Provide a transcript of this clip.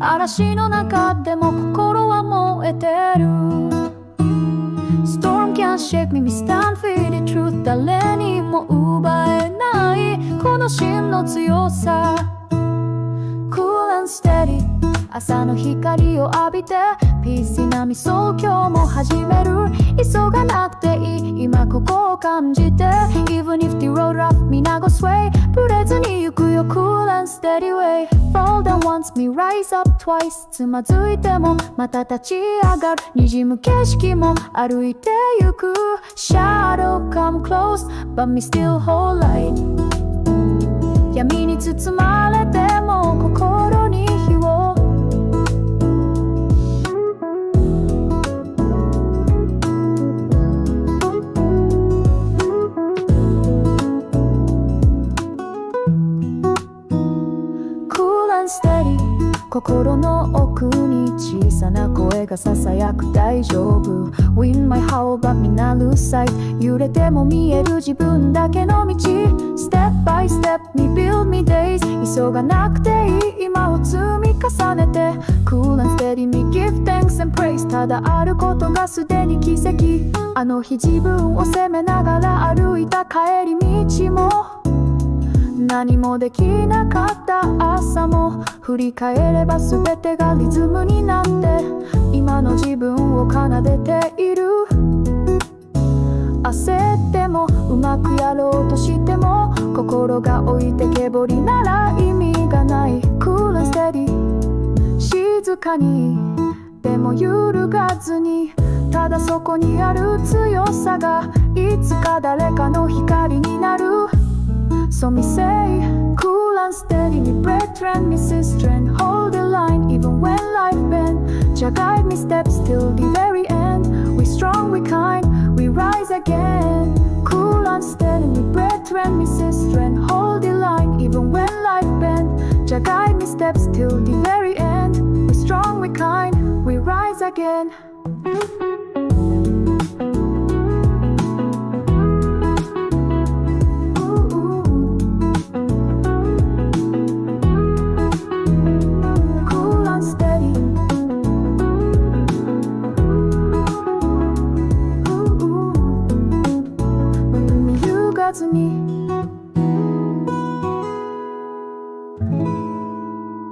嵐の中でも心は燃えてる。 Storm can't shake me, we stand for the truth。 誰にも奪えないこの芯の強さ。 Cool and steady、 朝の光を浴びてピースなみそう今日も始める。急がなくていい今ここを感じて Even if the road rough 皆ご sway ブレずに行くよ Cool and steady way。 Fall down once me rise up twice。 つまずいてもまた立ち上がる。滲む景色も歩いてゆく。 Shadow come close but me still hold light。 闇に包まれても心に火を。心の奥に小さな声がささやく大丈夫。 Win my howl but みんな lose sight。 揺れても見える自分だけの道。 Step by step に build me days。 急がなくていい今を積み重ねて Cool and steady me give thanks and praise。 ただあることがすでに奇跡。あの日自分を責めながら歩いた帰り道も何もできなかった朝も振り返れば全てがリズムになって今の自分を奏でている。焦ってもうまくやろうとしても心が置いてけぼりなら意味がない。 Cool and steady 静かにでも揺るがずにただそこにある強さがいつか誰かの光になる。So me say, cool and steady, me brethren, me sister, and hold the line even when life bend. Jah guide me steps till the very end. We strong, we kind, we rise again. Cool and steady, me brethren, me sister, and hold the line even when life bend. Jah guide me steps till the very end. We strong, we kind, we rise again.